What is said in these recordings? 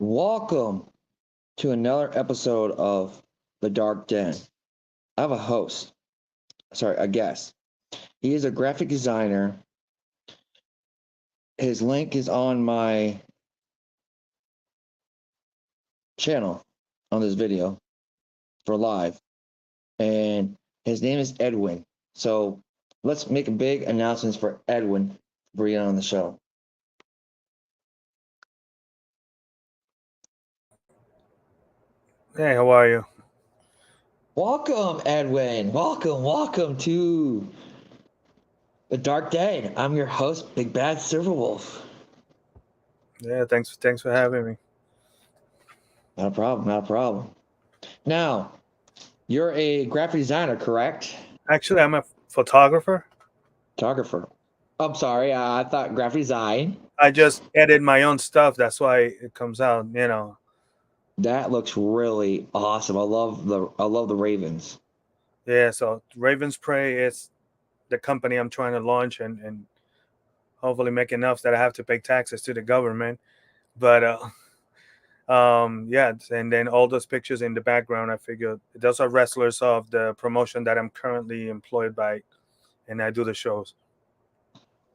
Welcome to another episode of The Dark Den. I have a guest. He is a graphic designer. His link is on my channel on this video for live. And his name is Edwin. So let's make a big announcement for Edwin for being on the show. Hey, how are you? Welcome, Edwin. Welcome to The Dark Den. I'm your host, Big Bad Silver Wolf. Yeah, thanks for having me. Not a problem. Now, you're a graphic designer, correct? Actually, I'm a photographer. Photographer. I'm sorry, I thought graphic design. I just edit my own stuff. That's why it comes out. That looks really awesome. I love the Ravens. Yeah, so Raven's Prey is the company I'm trying to launch and hopefully make enough that I have to pay taxes to the government. But yeah, and then all those pictures in the background, I figured those are wrestlers of the promotion that I'm currently employed by, and I do the shows.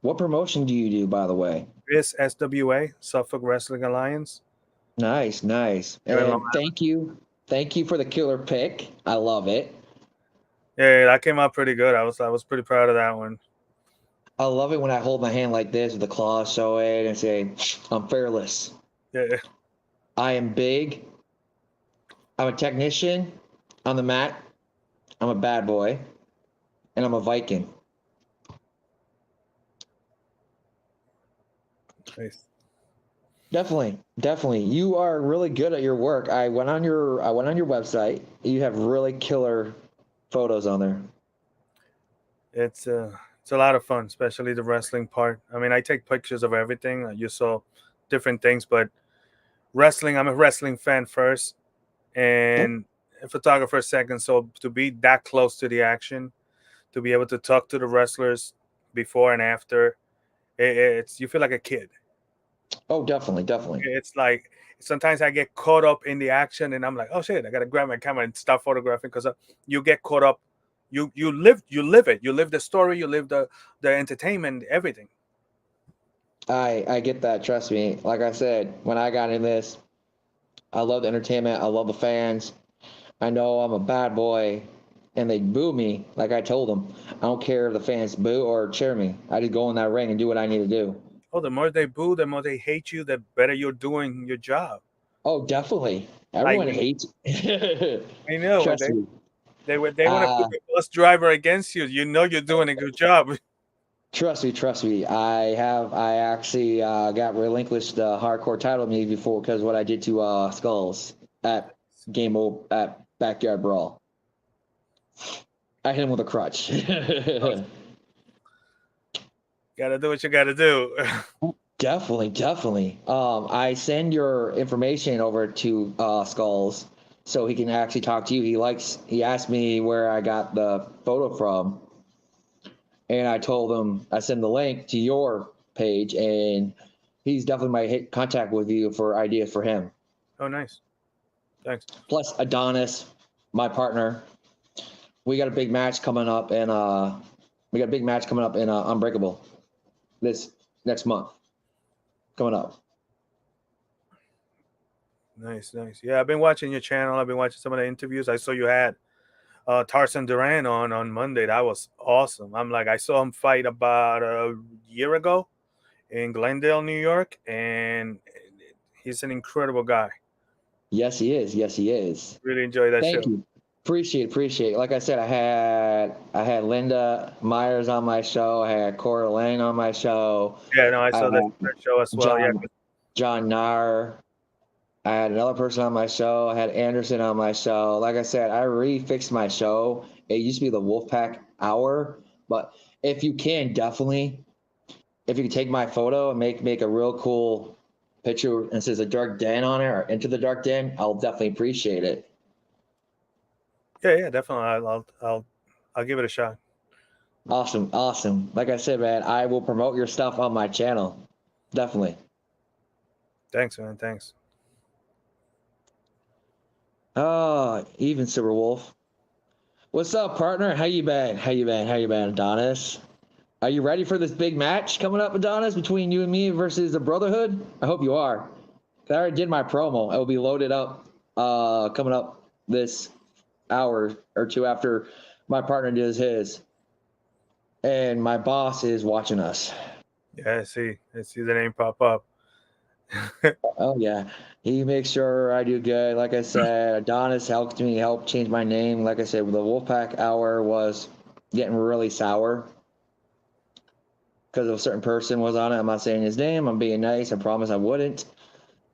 What promotion do you do, by the way? This SWA, Suffolk Wrestling Alliance. Nice. Here in Long And thank you for the killer pick. I love it. Yeah, that came out pretty good. I was pretty proud of that one. I love it when I hold my hand like this with the claws showing and say, I'm fearless. Yeah, I am big. I'm a technician on the mat. I'm a bad boy. And I'm a Viking. nice. Definitely. You are really good at your work. I went on your website. You have really killer photos on there. It's a lot of fun, especially the wrestling part. I mean, I take pictures of everything. You saw different things, but wrestling, I'm a wrestling fan first, and a photographer second. So to be that close to the action, to be able to talk to the wrestlers before and after, it's you feel like a kid. Oh, definitely. It's like sometimes I get caught up in the action, and I'm like, oh shit, I gotta grab my camera and start photographing because you get caught up. You live it. You live the story. You live the entertainment, everything. I get that. Trust me. Like I said, when I got in this, I love the entertainment. I love the fans. I know I'm a bad boy, and they boo me. Like I told them, I don't care if the fans boo or cheer me. I just go in that ring and do what I need to do. Oh, the more they boo, the more they hate you, the better you're doing your job. Oh, definitely. Like Everyone hates. I know when Trust me. they want to put Uh, the bus driver against you. You know you're doing a good job. Trust me. I actually got relinquished the hardcore title me before because what I did to Skulls at at Backyard Brawl. I hit him with a crutch. Gotta do what you gotta do. Definitely. I send your information over to Skulls so he can actually talk to you. He asked me where I got the photo from, and I told him I sent the link to your page, and he's definitely my hit contact with you for ideas for him. Oh, nice. Thanks. Plus Adonis, my partner. We got a big match coming up, and Unbreakable this next month coming up. Nice. Yeah, I've been watching your channel. I've been watching some of the interviews. I saw you had Tarzan Duran on Monday. That was awesome. I'm like, I saw him fight about a year ago in Glendale, New York, and he's an incredible guy. Yes, he is. Yes, he is. Really enjoy that Thank show. you. Appreciate. Like I said, I had Linda Myers on my show. I had Cora Lane on my show. Yeah, no, I I saw that, had that show as well. Yeah, John Nair. I had another person on my show. I had Anderson on my show. Like I said, I refixed my show. It used to be the Wolfpack Hour, but if you can, definitely, if you can take my photo and make a real cool picture and says a dark den on it or into the dark den, I'll definitely appreciate it. yeah, definitely. I'll give it a shot. Awesome. Like I said, man, I will promote your stuff on my channel. Definitely. Thanks, man. Thanks. Even Silver Wolf. What's up, partner? How you been? How you been? How you been, Adonis? Are you ready for this big match coming up, Adonis, between you and me versus the Brotherhood? I hope you are. I already did my promo. It will be loaded up coming up this hour or two after my partner does his. And my boss is watching us. Yeah, I see the name pop up. Oh yeah, he makes sure I do good. Like I said, Adonis helped me help change my name. Like I said, the Wolfpack Hour was getting really sour because a certain person was on it. I'm not saying his name. I'm being nice. I promise I wouldn't.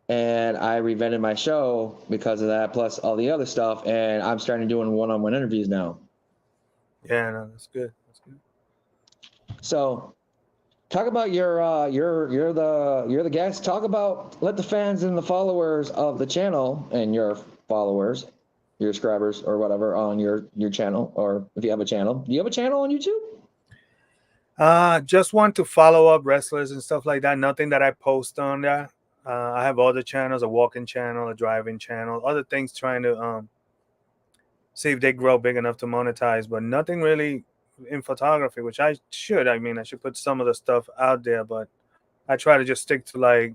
And I revented my show because of that, plus all the other stuff. And I'm starting doing one-on-one interviews now. Yeah, no, that's good. That's good. So talk about you're the guest. Talk about let the fans and the followers of the channel and your followers, your subscribers or whatever on your channel, or if you have a channel. Do you have a channel on YouTube? Just want to follow up wrestlers and stuff like that. Nothing that I post on there. I have other channels, a walking channel, a driving channel, other things trying to see if they grow big enough to monetize, but nothing really in photography, which I should. I mean, I should put some of the stuff out there, but I try to just stick to like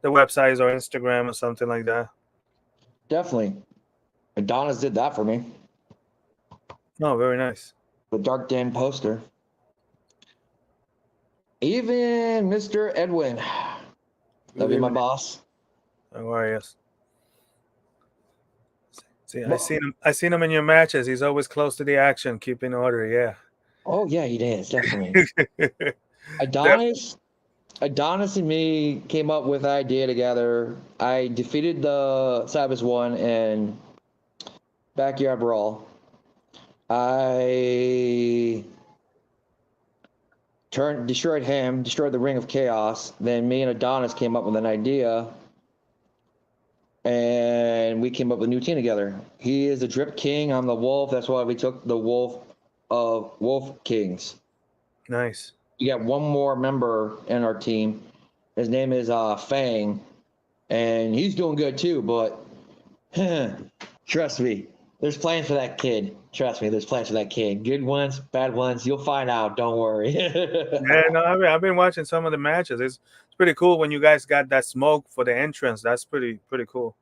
the websites or Instagram or something like that. Definitely. Adonis did that for me. Oh, very nice. The Dark Den poster. Even Mr. Edwin. That'll be my boss. Oh, yes. See, I seen him in your matches. He's always close to the action, keeping order. Yeah. Oh yeah, he is definitely. Adonis and me came up with an idea together. I defeated the Sabbath one in Backyard Brawl. I destroyed him, destroyed the Ring of Chaos. Then me and Adonis came up with an idea, and we came up with a new team together. He is the Drip King. I'm the Wolf. That's why we took the Wolf of Wolf Kings. Nice. We got one more member in our team. His name is Fang, and he's doing good too. But trust me, there's plans for that kid. Trust me, there's plans for that kid. Good ones, bad ones. You'll find out. Don't worry. Yeah, no, I've been watching some of the matches. It's pretty cool when you guys got that smoke for the entrance. That's pretty cool.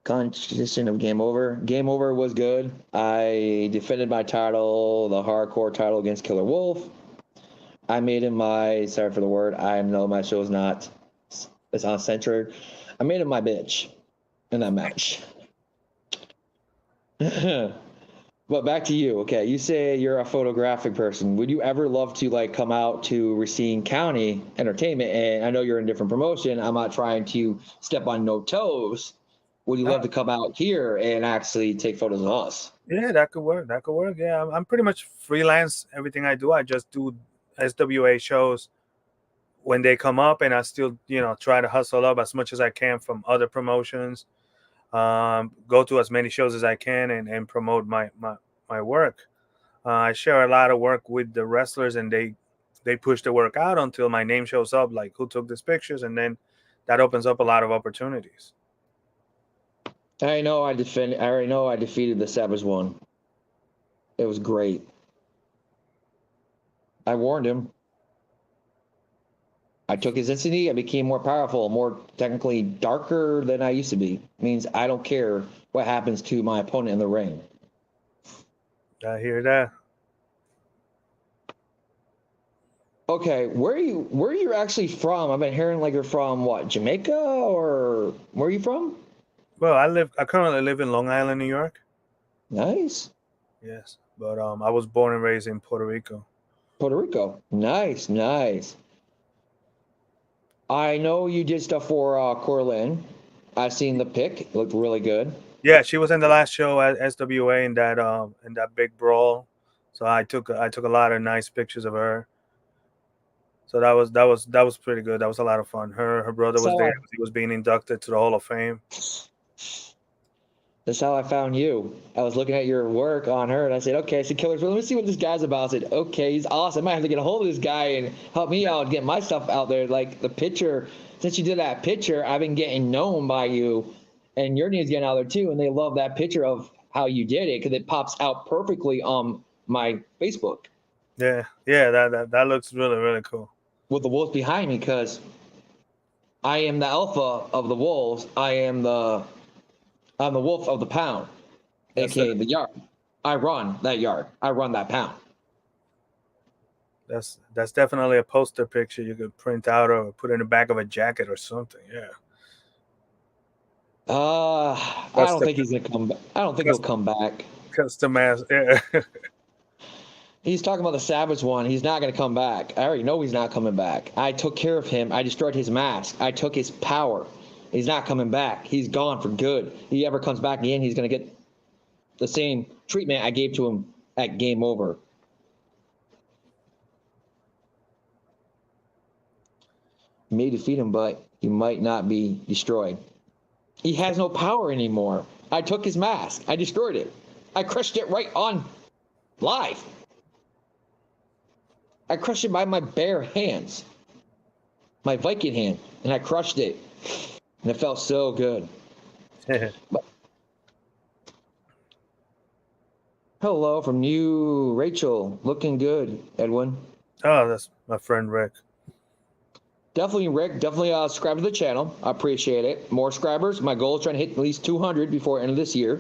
Consistent of Game Over. Game Over was good. I defended my title, the hardcore title against Killer Wolf. I made him my, sorry for the word, I know my show's not, it's uncensored. I made him my bitch in that match. But back to you. Okay, you say you're a photographic person. Would you ever love to like come out to Racine County Entertainment? And I know you're in a different promotion. I'm not trying to step on no toes. Would you love to come out here and actually take photos of us? Yeah, that could work. That could work. Yeah, I'm pretty much freelance. Everything I do, I just do SWA shows when they come up, and I still, try to hustle up as much as I can from other promotions. Go to as many shows as I can and promote my work. I share a lot of work with the wrestlers, and they push the work out until my name shows up, like who took these pictures, and then that opens up a lot of opportunities. I already know I defeated the Savage one. It was great. I warned him. I took his density. I became more powerful, more technically darker than I used to be. It means I don't care what happens to my opponent in the ring. I hear that. Okay, where are you actually from? I've been hearing like you're from what, Jamaica, or where are you from? Well, I currently live in Long Island, New York. Nice. Yes, but I was born and raised in Puerto Rico. Puerto Rico. Nice, nice. I know you did stuff for Corlin. I've seen the pic. It looked really good. Yeah, she was in the last show at SWA in that big brawl. So I took a lot of nice pictures of her. So that was pretty good. That was a lot of fun. Her brother was there. He was being inducted to the Hall of Fame. That's how I found you. I was looking at your work on her, and I said, okay, I said, Killers, let me see what this guy's about. I said, okay, he's awesome. I might have to get a hold of this guy and help me out, get my stuff out there. Like, the picture since you did that picture, I've been getting known by you, and your name's getting out there too, and they love that picture of how you did it because it pops out perfectly on my Facebook. Yeah, that looks really, really cool. With the wolves behind me, because I am the alpha of the wolves. I'm the wolf of the pound, aka the yard. I run that yard. I run that pound. That's definitely a poster picture you could print out or put in the back of a jacket or something. Yeah. I don't think he's gonna come back. I don't think he'll come back. Custom ass. Yeah. He's talking about the Savage one. He's not going to come back. I already know he's not coming back. I took care of him. I destroyed his mask. I took his power. He's not coming back. He's gone for good. If he ever comes back again, he's going to get the same treatment I gave to him at Game Over. You may defeat him, but he might not be destroyed. He has no power anymore. I took his mask. I destroyed it. I crushed it right on live. I crushed it by my bare hands, my Viking hand, and I crushed it, and it felt so good. But, hello from you, Rachel. Looking good, Edwin. Oh, that's my friend Rick. Definitely, Rick. Definitely subscribe to the channel. I appreciate it. More subscribers. My goal is trying to hit at least 200 before the end of this year.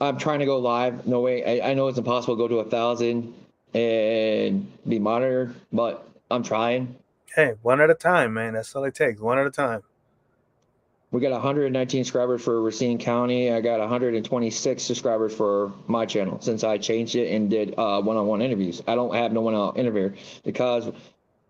I'm trying to go live. No way. I know it's impossible to go to 1,000 and be monitored, but I'm trying. Hey, one at a time, man. That's all it takes. One at a time. We got 119 subscribers for Racine County. I got 126 subscribers for my channel since I changed it and did one-on-one interviews. I don't have no one else interview because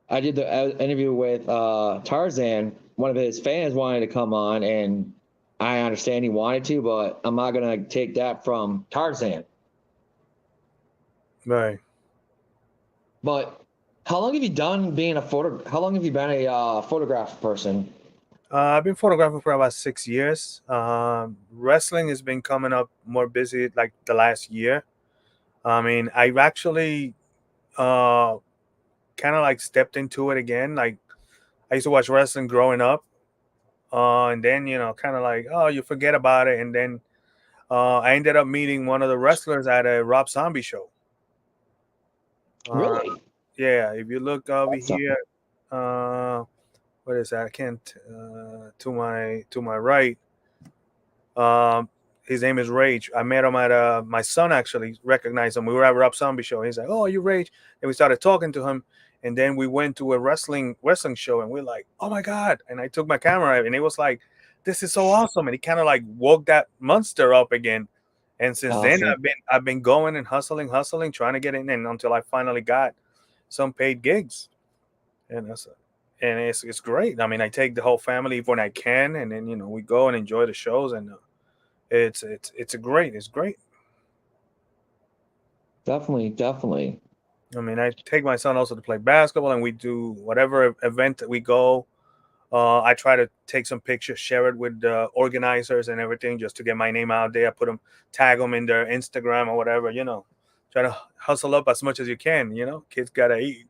I did the interview with Tarzan. One of his fans wanted to come on, and I understand he wanted to, but I'm not going to take that from Tarzan. Right. But how long have you done being a photo? How long have you been a photograph person? I've been photographing for about 6 years. Wrestling has been coming up more busy like the last year. I mean, I've actually kind of like stepped into it again. Like I used to watch wrestling growing up. And then, kind of like, oh, you forget about it. And then I ended up meeting one of the wrestlers at a Rob Zombie show. Really? Yeah. If you look over That's here, what is that? I can't, to my right. His name is Rage. I met him at my son actually recognized him. We were at Rob Zombie show. He's like, "Oh, you Rage?" And we started talking to him. And then we went to a wrestling show, and we're like, "Oh my god!" And I took my camera, and it was like, "This is so awesome!" And he kind of like woke that monster up again. And since then, I've been going and hustling, trying to get in until I finally got some paid gigs, and it's great. I mean, I take the whole family when I can, and then we go and enjoy the shows, and it's great. Definitely. I mean, I take my son also to play basketball, and we do whatever event that we go. I try to take some pictures, share it with the organizers and everything, just to get my name out there. Tag them in their Instagram or whatever. Try to hustle up as much as you can. Kids gotta eat.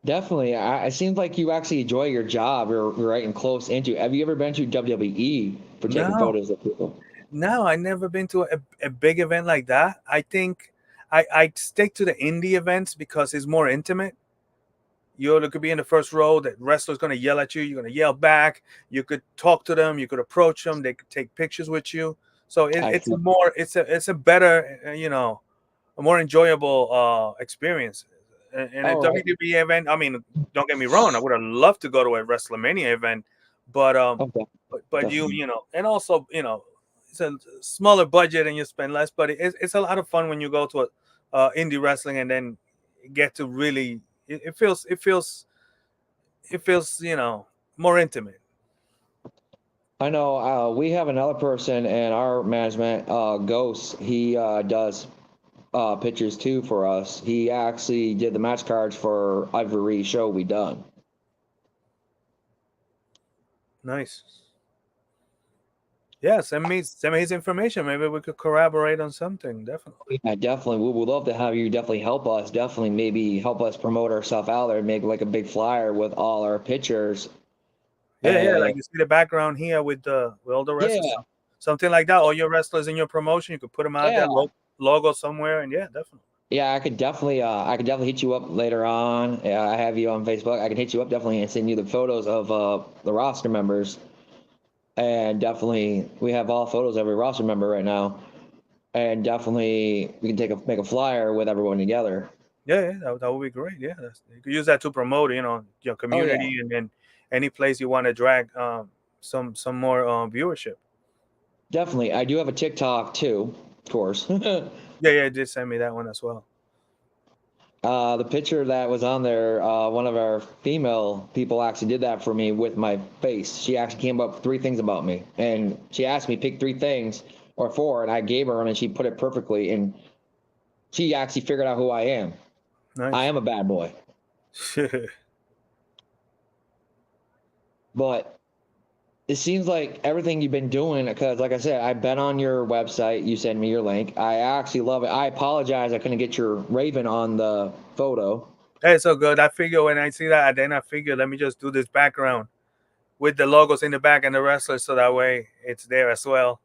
Definitely. It seems like you actually enjoy your job. You're right and close into. Have you ever been to WWE for taking photos of people? No, I never been to a big event like that. I think I stick to the indie events because it's more intimate. You could be in the first row. The wrestler's going to yell at you. You're going to yell back. You could talk to them. You could approach them. They could take pictures with you. So it's a better, a more enjoyable experience. And a WWE event. I mean, don't get me wrong. I would have loved to go to a WrestleMania event, but and also it's a smaller budget and you spend less. But it's a lot of fun when you go to a indie wrestling and then get to really. It feels more intimate. I know we have another person in our management, Ghost. He does pictures too for us. He actually did the match cards for every show we done. Nice. Yeah, send me his information. Maybe we could collaborate on something. Definitely. Yeah, definitely. We would love to have you definitely help us. Definitely maybe help us promote ourselves out there, make like a big flyer with all our pictures. Yeah, yeah. And Like you see the background here with all the wrestlers, yeah, something like that. All your wrestlers in your promotion, you could put them out yeah. there, logo somewhere, and yeah, definitely. Yeah, I could definitely hit you up later on. I have you on Facebook. I can hit you up definitely and send you the photos of the roster members. And definitely, we have all photos of every roster member right now. And definitely, we can make a flyer with everyone together. Yeah, yeah, that would be great. Yeah, you could use that to promote, your Oh yeah, community, and then any place you want to drag some more viewership. definitely. I do have a TikTok too, of course. Yeah, yeah, just send me that one as well. The picture that was on there, one of our female people actually did that for me with my face. She actually came up with 3 things about me, and she asked me pick 3 things or 4, and I gave her them, and she put it perfectly, and she actually figured out who I am. I Nice. am a bad boy, but it seems like everything you've been doing, because like I said, I've been on your website. You sent me your link. I actually love it. I apologize I couldn't get your Raven on the photo. Hey, so good. I figure when I see that, then I figure let me just do this background with the logos in the back and the wrestlers, so that way it's there as well.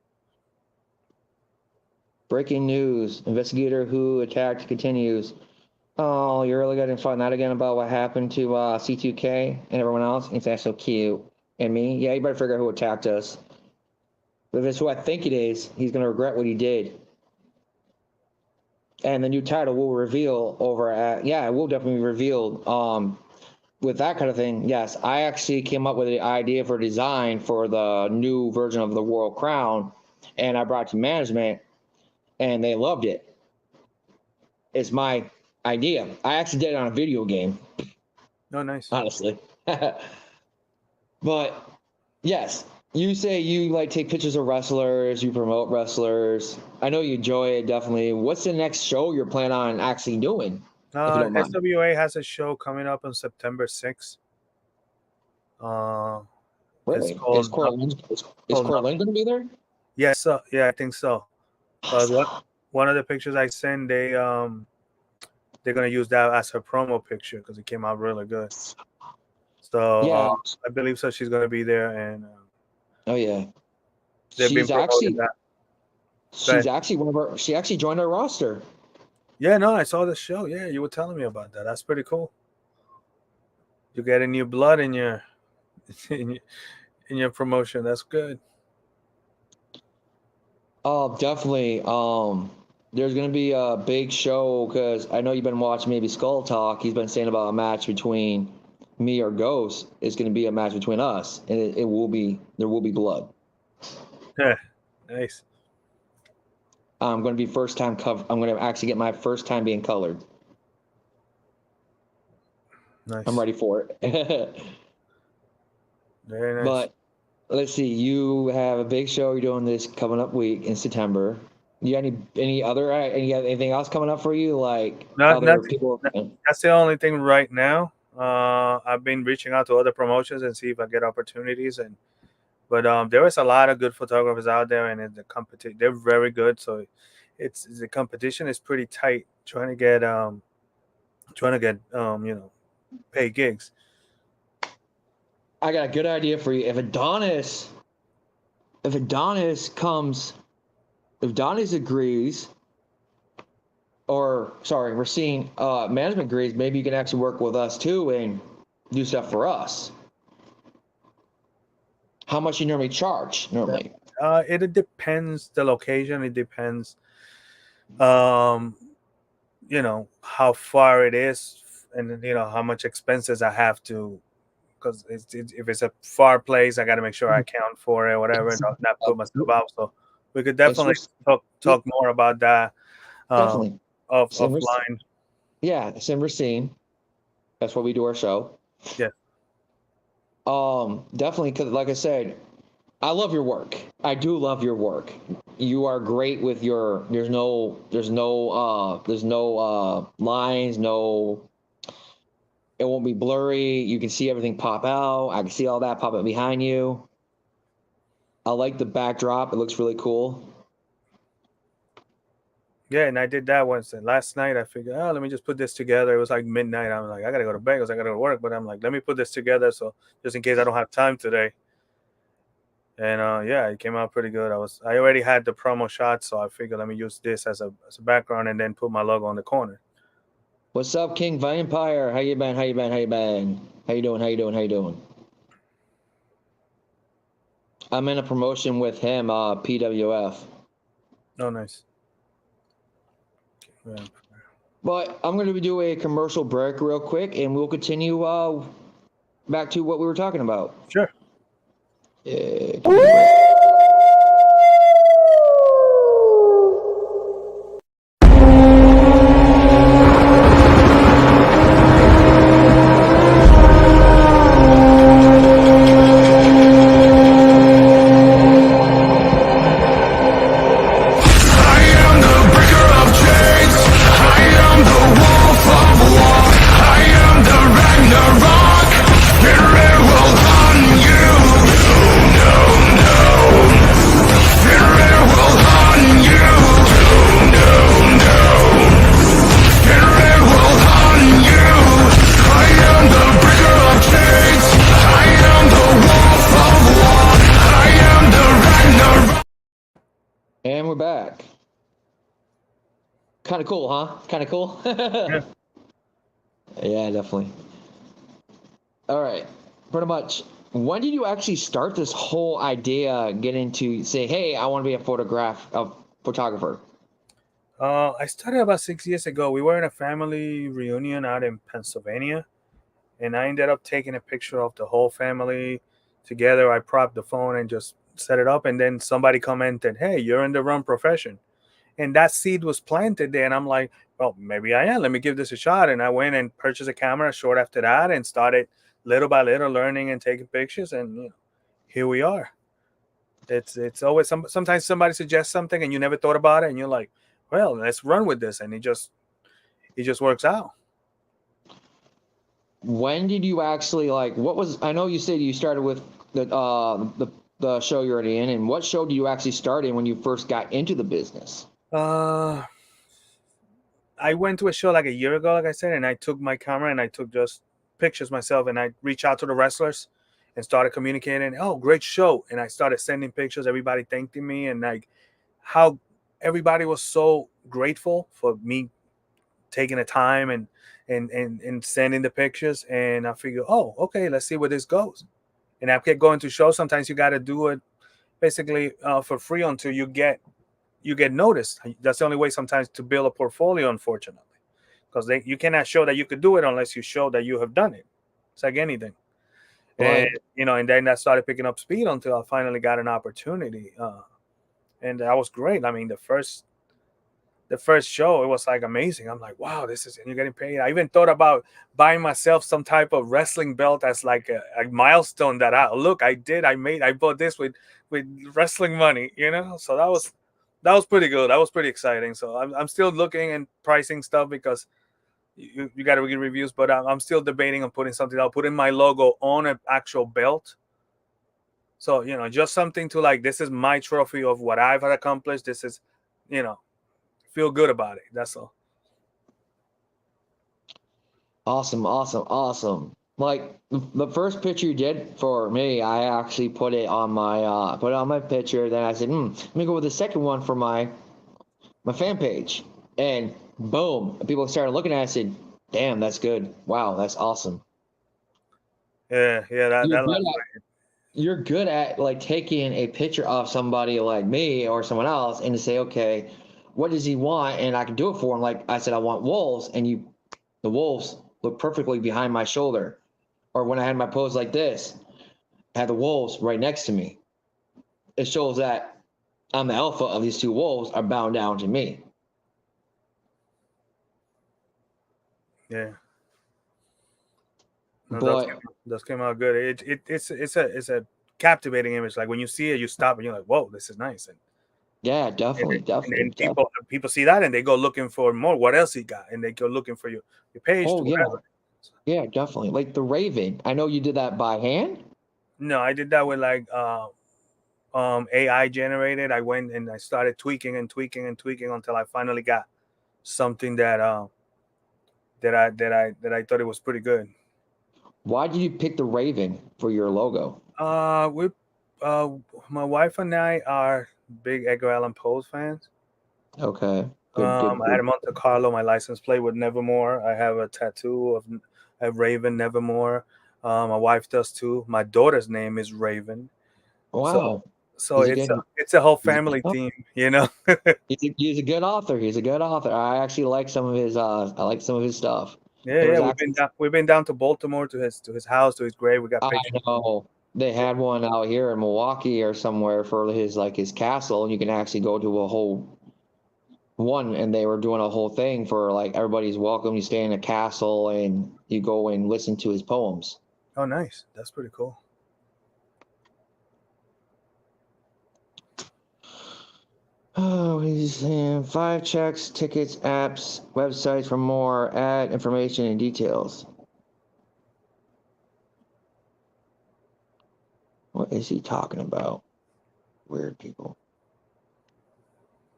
Breaking news: investigator who attacked continues. Oh, you're really going to find out again about what happened to C2K and everyone else? It's that so cute. And me? Yeah, you better figure out who attacked us. If it's who I think it is, he's going to regret what he did. And the new title will reveal over at, yeah, it will definitely be revealed. With that kind of thing, yes, I actually came up with the idea for design for the new version of the World Crown, and I brought it to management, and they loved it. It's my idea. I actually did it on a video game. Oh, nice. Honestly. But yes, you say you like take pictures of wrestlers, you promote wrestlers. I know you enjoy it definitely. What's the next show you're planning on actually doing, if you don't mind? SWA has a show coming up on September 6th. Uh, it's Really? Is called Cortland going to be there? Yes, yeah, I think so. One of the pictures I send, they're gonna use that as her promo picture because it came out really good. So Yeah. I believe so. She's gonna be there, and Oh yeah. they've been promoting that. She actually joined our roster. Yeah, no, I saw the show. Yeah, you were telling me about that. That's pretty cool. You getting new blood in your in your promotion. That's good. Oh, definitely. There's gonna be a big show because I know you've been watching maybe Skull Talk. He's been saying about a match between me or Ghost. It's gonna be a match between us, and it will be there will be blood. Yeah, nice. I'm gonna be first time cover. I'm gonna actually get my first time being colored. Nice. I'm ready for it. Very nice. But let's see. You have a big show you're doing this coming up week in September. You got anything else coming up for you? Like other people? That's the only thing right now. I've been reaching out to other promotions and see if I get opportunities, but there is a lot of good photographers out there, and the competition they're very good. So the competition is pretty tight. Trying to get pay gigs. I got a good idea for you. If Adonis agrees, or sorry, we're seeing management agrees, maybe you can actually work with us too and do stuff for us. How much you normally charge normally? It depends the location. It depends, how far it is, and how much expenses I have to. Because if it's a far place, I got to make sure I account for it, whatever, not put myself out. So we could definitely talk more about that. Definitely. Offline. Yeah, San Racine. That's why we do our show. Yeah. Definitely, because like I said, I love your work. I do love your work. You are great with your. There's no lines. No. It won't be blurry. You can see everything pop out. I can see all that pop up behind you. I like the backdrop. It looks really cool. Yeah, and I did that once. And last night I figured, oh, let me just put this together. It was like midnight. I'm like, I gotta go to bed because I gotta go to work. But I'm like, let me put this together so just in case I don't have time today. And yeah, it came out pretty good. I already had the promo shot, so I figured let me use this as a background and then put my logo on the corner. What's up, King Vampire? How you been? How you been? How you been? How you doing? How you doing? How you doing? I'm in a promotion with him, PWF. Oh, nice. Yeah. But I'm going to do a commercial break real quick, and we'll continue back to what we were talking about. Sure. And we're back. Kind of cool, huh? Kind of cool? Yeah. Yeah, definitely. All right. Pretty much. When did you actually start this whole idea, getting to say, hey, I want to be a photographer? I started about 6 years ago. We were in a family reunion out in Pennsylvania, and I ended up taking a picture of the whole family together. I propped the phone and just set it up, and then somebody commented, hey, you're in the wrong profession. And that seed was planted there, and I'm like, well, maybe I am. Let me give this a shot. And I went and purchased a camera short after that and started little by little learning and taking pictures, and here we are. It's always sometimes somebody suggests something and you never thought about it, and you're like, well, let's run with this, and it just works out. When did you actually I know you said you started with the show you're already in, and what show did you actually start in when you first got into the business? I went to a show like a year ago, like I said, and I took my camera and I took just pictures myself, and I reached out to the wrestlers and started communicating. Oh, great show. And I started sending pictures, everybody thanking me, and like how everybody was so grateful for me taking the time and sending the pictures. And I figured, oh, okay, let's see where this goes. And I kept going to shows. Sometimes you got to do it basically for free until you get noticed. That's the only way sometimes to build a portfolio, unfortunately, because you cannot show that you could do it unless you show that you have done it. It's like anything. Right. And then that started picking up speed until I finally got an opportunity, and that was great. I mean, the first show, it was like amazing. I'm like, wow, and you're getting paid. I even thought about buying myself some type of wrestling belt as like a milestone that I bought this with wrestling money, So that was pretty good. That was pretty exciting. So I'm still looking and pricing stuff because you got to get reviews, but I'm still debating on putting something. I'll put in my logo on an actual belt. So, just something to like, this is my trophy of what I've accomplished. This is, feel good about it. That's all. Awesome. Like the first picture you did for me, I actually put it on my picture. Then I said, let me go with the second one for my fan page. And boom, people started looking at it and said, damn, that's good. Wow, that's awesome. Yeah, you're good at like taking a picture of somebody like me or someone else and to say, okay, what does he want? And I can do it for him. Like I said, I want wolves, and the wolves look perfectly behind my shoulder. Or when I had my pose like this, I had the wolves right next to me. It shows that I'm the alpha of these two wolves are bound down to me. Yeah. No, those came out good. It's a captivating image. Like when you see it, you stop and you're like, whoa, this is nice. And yeah, definitely. And people see that and they go looking for more. What else he got? And they go looking for your page. Oh, yeah, definitely. Like the Raven. I know you did that by hand. No, I did that with like on AI generated. I went and I started tweaking and tweaking and tweaking until I finally got something that I thought it was pretty good. Why did you pick the Raven for your logo? We my wife and I are big Edgar Allan Poe fans. Okay. Good, I had a Monte Carlo. My license plate with Nevermore. I have a tattoo of a Raven Nevermore. My wife does too. My daughter's name is Raven. Wow. So it's a whole family theme, you know. He's a good author. He's a good author. I actually like some of his stuff. Yeah. We've been down to Baltimore to his house, to his grave. We got I pictures. know they had one out here in Milwaukee or somewhere for his castle, and you can actually go to a whole one, and they were doing a whole thing for like everybody's welcome. You stay in a castle and you go and listen to his poems. Oh, nice. That's pretty cool. Oh, he's saying 5 checks, tickets, apps, websites for more. Add information and details. What is he talking about? Weird people.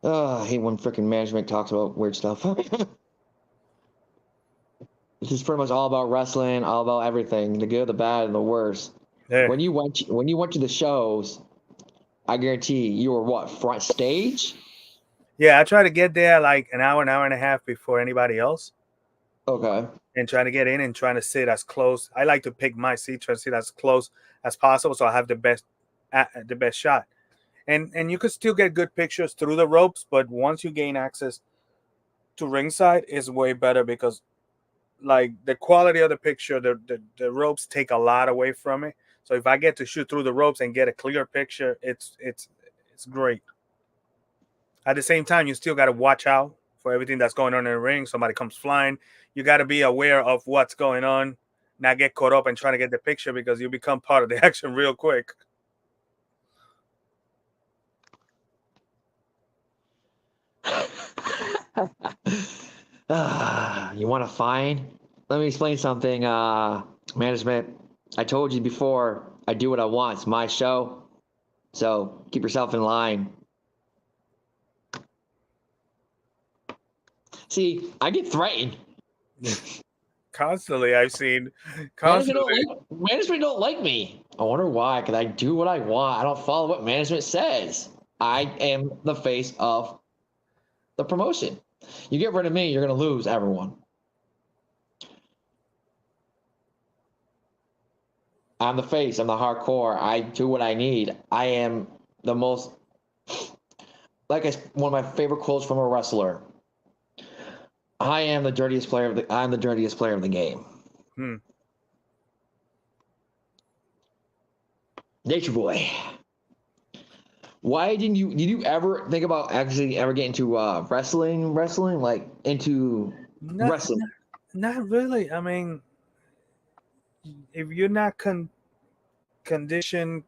I hate when freaking management talks about weird stuff. This is pretty much all about wrestling, all about everything, the good, the bad, and the worst. Yeah. When you went to the shows, I guarantee you were what, front stage? Yeah, I try to get there like an hour and a half before anybody else. Okay. And trying to get in and trying to sit as close. I like to pick my seat, try to sit as close as possible, so I have the best shot. And you could still get good pictures through the ropes, but once you gain access to ringside, is way better because, like, the quality of the picture, the ropes take a lot away from it. So if I get to shoot through the ropes and get a clear picture, it's great. At the same time, you still got to watch out for everything that's going on in the ring. Somebody comes flying. You got to be aware of what's going on, not get caught up and trying to get the picture because you become part of the action real quick. You want to fine? Let me explain something. Management, I told you before, I do what I want. It's my show. So keep yourself in line. See, I get threatened. Constantly, I've seen. Management don't like me. I wonder why, because I do what I want. I don't follow what management says. I am the face of the promotion. You get rid of me, you're going to lose everyone. I'm the face. I'm the hardcore. I do what I need. I am the most, one of my favorite quotes from a wrestler. I'm the dirtiest player of the game. Nature Boy. Why did you ever think about actually ever get into wrestling, like into wrestling? Not really. I mean, if you're not conditioned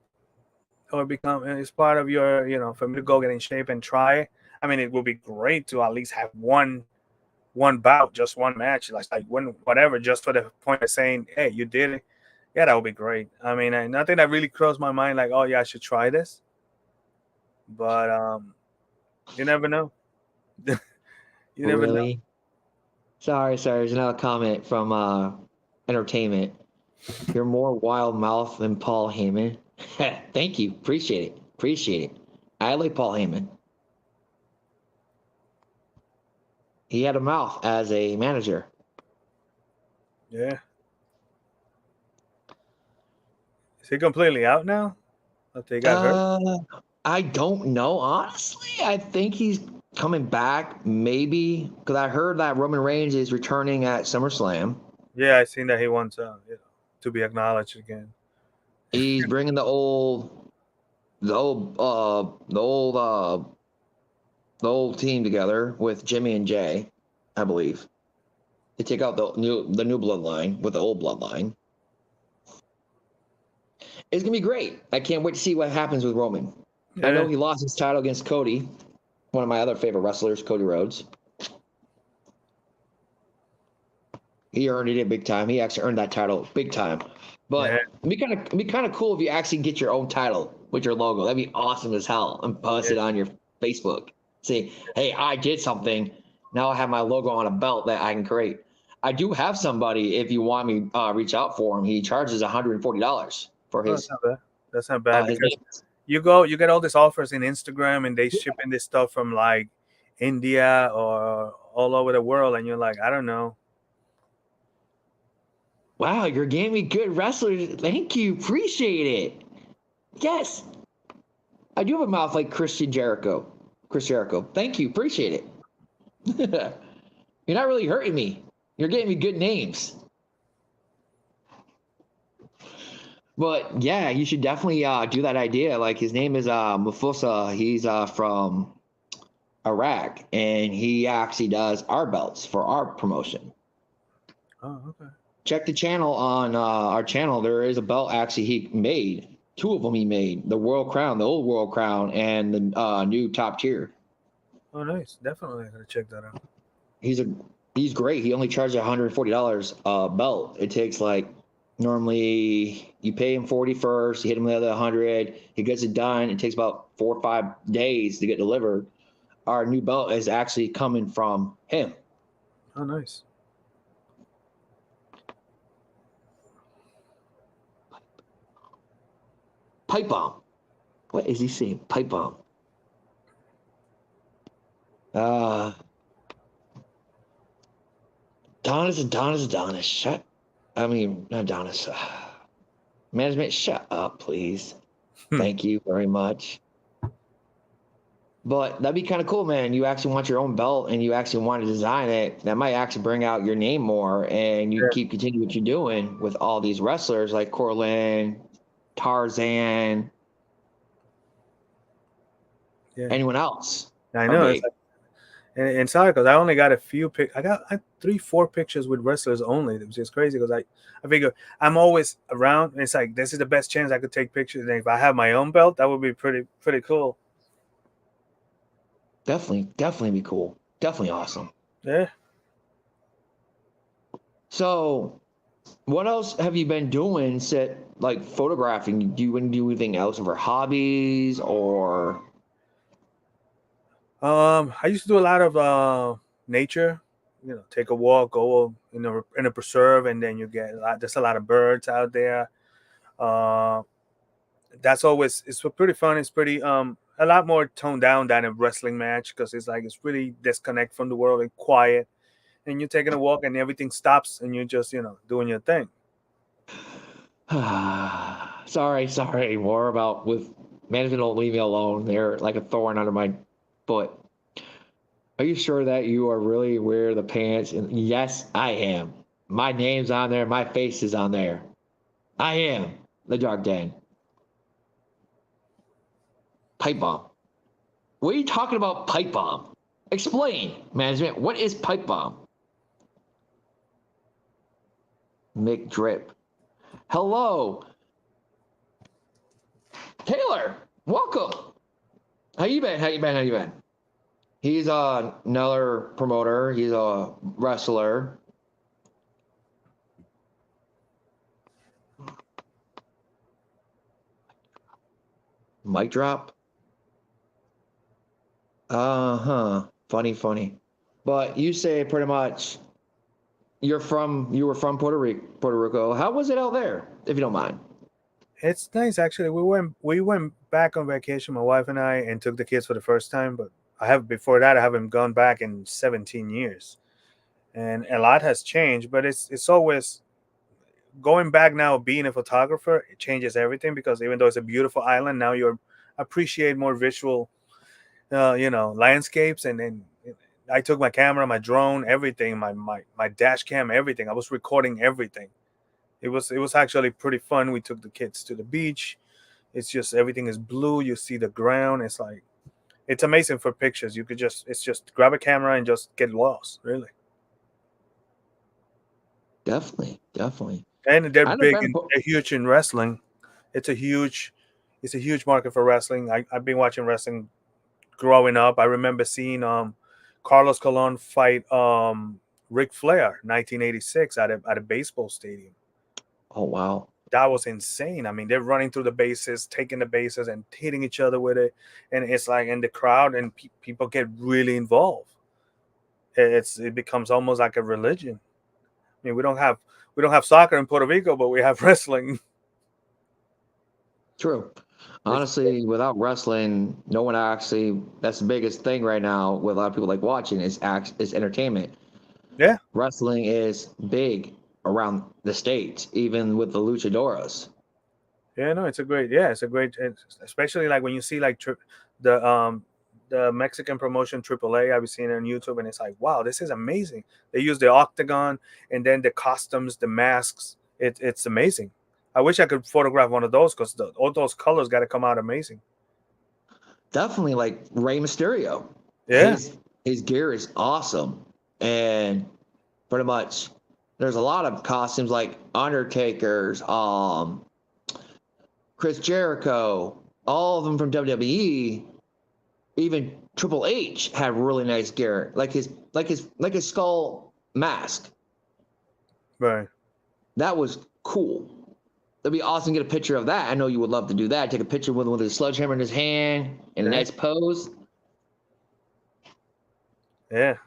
or become, it's part of your, for me to go get in shape and try, I mean, it would be great to at least have one bout, just one match, like whatever, just for the point of saying, hey, you did it. Yeah, that would be great. I mean, nothing that really crossed my mind like, oh yeah, I should try this. But you never know. You never know. Sorry. There's another comment from Entertainment. You're more wild mouth than Paul Heyman. Thank you. Appreciate it. I like Paul Heyman. He had a mouth as a manager. Yeah. Is he completely out now? After he got hurt? I don't know. Honestly, I think he's coming back, maybe, because I heard that Roman Reigns is returning at SummerSlam. Yeah, I seen that he wants to be acknowledged again. He's bringing the old team together with Jimmy and Jay, I believe. They take out the new bloodline with the old bloodline. It's gonna be great. I can't wait to see what happens with Roman. Yeah. I know he lost his title against Cody, one of my other favorite wrestlers, Cody Rhodes. He earned it big time. He actually earned that title big time. But it'd be kind of cool if you actually get your own title. with your logo. That'd be awesome as hell. And post it on your Facebook. Say, hey, I did something. Now I have my logo on a belt that I can create. I do have somebody, if you want me reach out for him, he charges $140 for his. That's not bad. That's not bad his because you get all these offers in Instagram and they shipping this stuff from like India or all over the world, and you're like, I don't know. Wow, you're giving me good wrestlers. Thank you. Appreciate it. Yes. I do have a mouth like Chris Jericho. Thank you. Appreciate it. You're not really hurting me. You're getting me good names. But yeah, you should definitely do that idea. Like his name is Mufusa. He's from Iraq, and he actually does our belts for our promotion. Oh, okay. Check the channel on our channel. There is a belt actually he made. 2 of them he made. The World Crown, the old World Crown, and the new top tier. Oh, nice. Definitely gotta check that out. He's great. He only charges $140 a belt. It takes like normally you pay him $40 first, you hit him with the other $100. He gets it done. It takes about 4 or 5 days to get delivered. Our new belt is actually coming from him. Oh, nice. Pipe bomb. What is he saying? Pipe bomb. Adonis. Shut. I mean, not Adonis. Management, shut up, please. Thank you very much. But that'd be kind of cool, man. You actually want your own belt and you actually want to design it. That might actually bring out your name more, and you keep continuing what you're doing with all these wrestlers like Corlin, Tarzan, anyone else. I know. It's like, and sorry, because I only got a few I got 3-4 pictures with wrestlers only, which is crazy because I figure I'm always around. And it's like this is the best chance I could take pictures. And if I have my own belt, that would be pretty cool. Definitely be cool. Definitely awesome. Yeah. So, what else have you been doing? Like photographing? Do you do anything else for hobbies or? I used to do a lot of nature. You know, take a walk, go in a preserve, and then you get there's a lot of birds out there. That's always it's pretty fun. It's pretty a lot more toned down than a wrestling match because it's really disconnect from the world and quiet. And you're taking a walk and everything stops and you're just doing your thing. Sorry. More about with management don't leave me alone. They're like a thorn under my foot. Are you sure that you are really wear the pants? And yes, I am. My name's on there. My face is on there. I am the Dark Dan. Pipe bomb. What are you talking about, pipe bomb? Explain, management. What is pipe bomb? Mick Drip. Hello. Taylor, welcome. How you been? He's another promoter. He's a wrestler. Mic drop. Funny. But you say pretty much you were from Puerto Rico. How was it out there, if you don't mind? It's nice actually. We went back on vacation, my wife and I, and took the kids for the first time. But before that I haven't gone back in 17 years, and a lot has changed. But it's always going back now. Being a photographer, it changes everything because even though it's a beautiful island, now you appreciate more visual, landscapes. And then I took my camera, my drone, everything, my dash cam, everything. I was recording everything. It was actually pretty fun. We took the kids to the beach. It's just everything is blue. You see the ground. It's amazing for pictures. It's just grab a camera and just get lost, really. Definitely. And they're huge in wrestling. It's a huge market for wrestling. I've been watching wrestling growing up. I remember seeing Carlos Colon fight Ric Flair 1986 at a baseball stadium. Oh wow. that was insane. I mean, they're running through the bases, taking the bases, and hitting each other with it, and it's like in the crowd, and people get really involved. It becomes almost like a religion. I mean, we don't have soccer in Puerto Rico, but we have wrestling. True. Honestly, without wrestling, no one actually. That's the biggest thing right now with a lot of people like watching is entertainment. Yeah, Wrestling is big around the states, even with the luchadoras. yeah, no, it's a great, especially like when you see like the um the Mexican promotion AAA. I've seen it on YouTube, and it's like, wow, this is amazing. They use the octagon, and then the costumes, the masks. It's amazing. I wish I could photograph one of those because all those colors got to come out amazing. Definitely like Rey Mysterio. Yeah, His gear is awesome, and pretty much there's a lot of costumes like Undertaker's, Chris Jericho, all of them from WWE. Even Triple H had really nice gear, like his skull mask. right. That was cool. It'd be awesome to get a picture of that. I know you would love to do that. Take a picture with his sledgehammer in his hand in a Yeah, nice pose. yeah.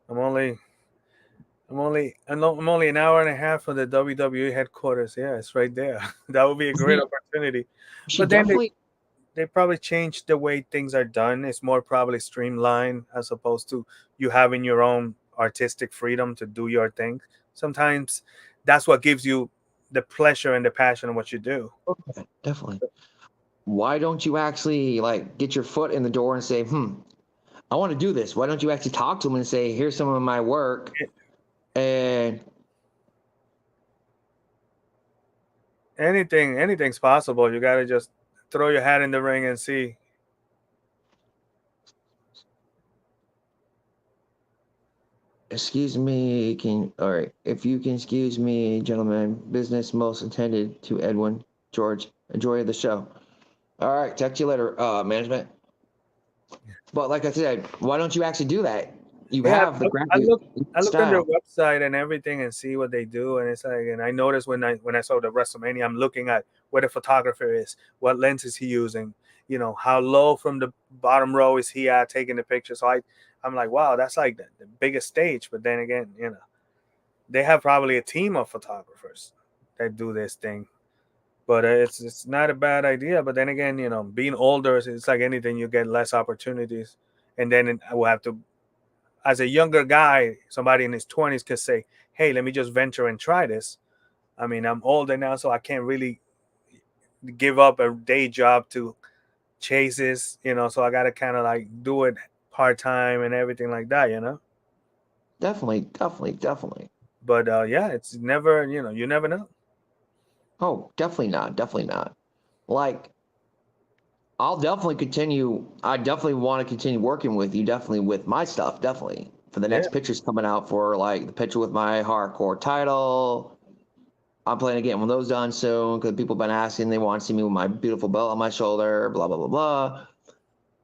I'm only I'm only an hour and a half from the WWE headquarters. Yeah, it's right there. That would be a great opportunity. She But then definitely they probably changed the way things are done. It's more probably streamlined as opposed to you having your own artistic freedom to do your thing. Sometimes that's what gives you the pleasure and the passion of what you do. definitely. Why don't you actually like get your foot in the door and say, I want to do this. Why don't you actually talk to him and say, here's some of my work, and Anything's possible. You got to just throw your hat in the ring and see. excuse me, all right, if you can excuse me, gentlemen, business most intended to Edwin, George, enjoy the show. All right, talk to you later, management. But like I said, why don't you actually do that? You Yeah, have the I graphic look I look on their style. website and everything and see what they do, and it's like, and I noticed when I saw the WrestleMania, I'm looking at where the photographer is, what lens is he using, how low from the bottom row is he at taking the picture. So I'm like, wow, that's like the biggest stage. But then again, they have probably a team of photographers that do this thing. But it's not a bad idea. But then again, being older, it's like anything, you get less opportunities, and then I will have to, as a younger guy, somebody in his 20s could say, hey, let me just venture and try this. I mean, I'm older now, so I can't really give up a day job to chase this, so I got to kind of like do it part time and everything like that. Definitely, definitely, definitely. But yeah, it's never, you never know. Oh, definitely not. Definitely not. Like, I'll definitely continue. I definitely want to continue working with you, definitely with my stuff, definitely. For the Yeah, next pictures coming out for like the picture with my hardcore title. I'm planning to get one of those done soon because people have been asking. They want to see me with my beautiful belt on my shoulder, blah, blah, blah, blah.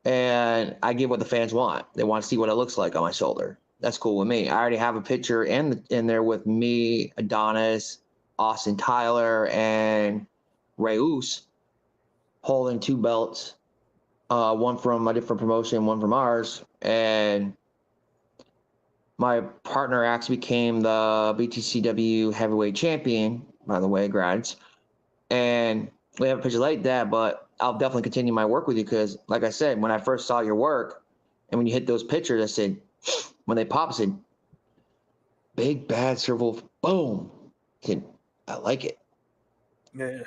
And I give what the fans want. They want to see what it looks like on my shoulder. That's cool with me. I already have a picture in there with me, Adonis, Austin Tyler, and Ray Oos holding two belts, one from a different promotion, one from ours. And my partner actually became the BTCW heavyweight champion, by the way, grads. And we have a picture like that, but I'll definitely continue my work with you because, like I said, when I first saw your work and when you hit those pictures, I said, when they pop, I said, big bad serval, boom. I said, I like it. yeah,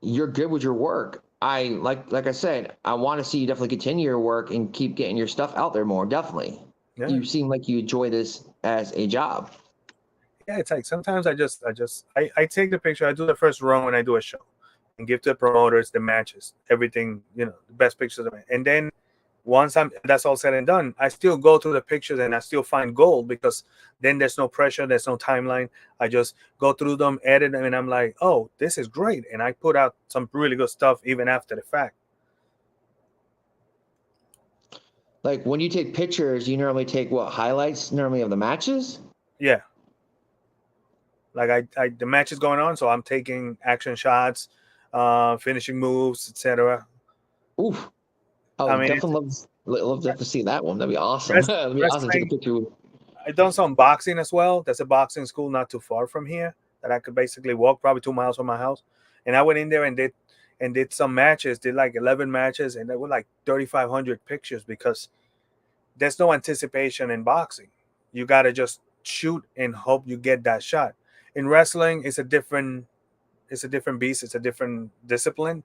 You're good with your work. Like I said, I want to see you definitely continue your work and keep getting your stuff out there more. Definitely. yeah. You seem like you enjoy this as a job. Yeah, it's like sometimes I take the picture, I do the first run when I do a show and give to the promoters the matches, everything, the best pictures of it. And then once that's all said and done, I still go through the pictures and I still find gold because then there's no pressure, there's no timeline. I just go through them, edit them, and I'm like, oh, this is great. And I put out some really good stuff even after the fact. Like when you take pictures, you normally take what highlights normally of the matches? Yeah. Like the match is going on, so I'm taking action shots, finishing moves, etc. Oof. I I would mean, definitely love to see that one. That'd be awesome. rest, That'd be awesome. Take a wrestling. picture. I've done some boxing as well. There's a boxing school not too far from here that I could basically walk probably 2 miles from my house. And I went in there and did some matches, did like 11 matches, and there were like 3,500 pictures because there's no anticipation in boxing. You got to just shoot and hope you get that shot. In wrestling, it's a different beast. It's a different discipline.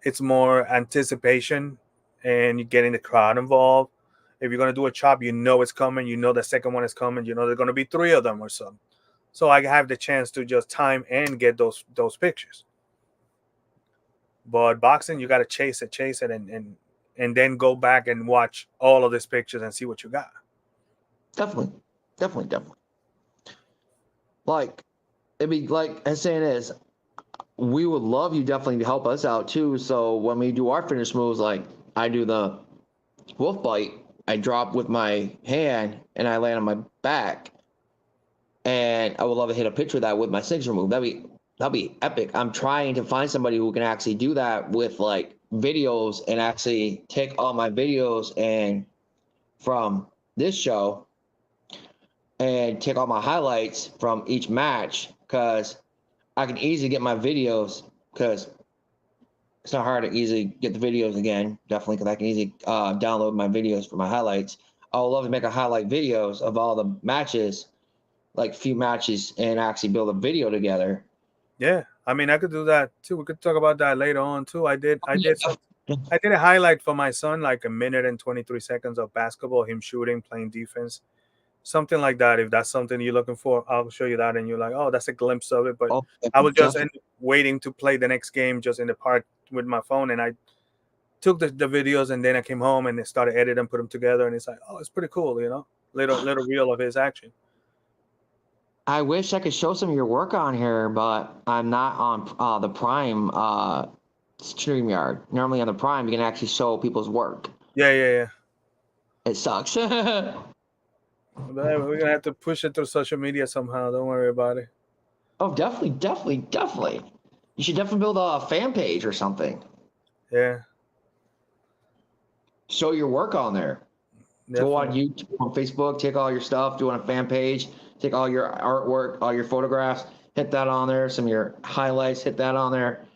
It's more anticipation and you getting the crowd involved. If you're gonna do a chop, you know it's coming. You know the second one is coming. You know there's gonna be three of them or something. So I have the chance to just time and get those pictures. But boxing, you got to chase it, and then go back and watch all of these pictures and see what you got. Definitely. Like, it'd be like I'm saying is, we would love you definitely to help us out too. So when we do our finish moves, like I do the wolf bite, I drop with my hand and I land on my back. And I would love to hit a picture of that with my signature move. That'd be epic. I'm trying to find somebody who can actually do that with like videos and actually take all my videos and from this show and take all my highlights from each match, because I can easily get my videos, because it's not hard to easily get the videos again, definitely, because I can easily download my videos for my highlights. I would love to make a highlight videos of all the matches, like few matches, and actually build a video together. Yeah, I mean, I could do that too. We could talk about that later on too. I did a highlight for my son, like 1 minute and 23 seconds of basketball, him shooting, playing defense, something like that. If that's something you're looking for, I'll show you that, and you're like, oh, that's a glimpse of it. But I was just waiting to play the next game just in the park with my phone, and I took the videos, and then I came home and started editing, put them together, and it's like, oh, it's pretty cool, you know, little reel of his action. I wish I could show some of your work on here, but I'm not on the Prime StreamYard. Normally on the Prime, you can actually show people's work. Yeah. It sucks. But we're going to have to push it through social media somehow. Don't worry about it. Oh, definitely. You should definitely build a fan page or something. Yeah. Show your work on there. Definitely. Go on YouTube, on Facebook, take all your stuff, do it on a fan page. Take all your artwork, all your photographs, hit that on there. Some of your highlights, hit that on there,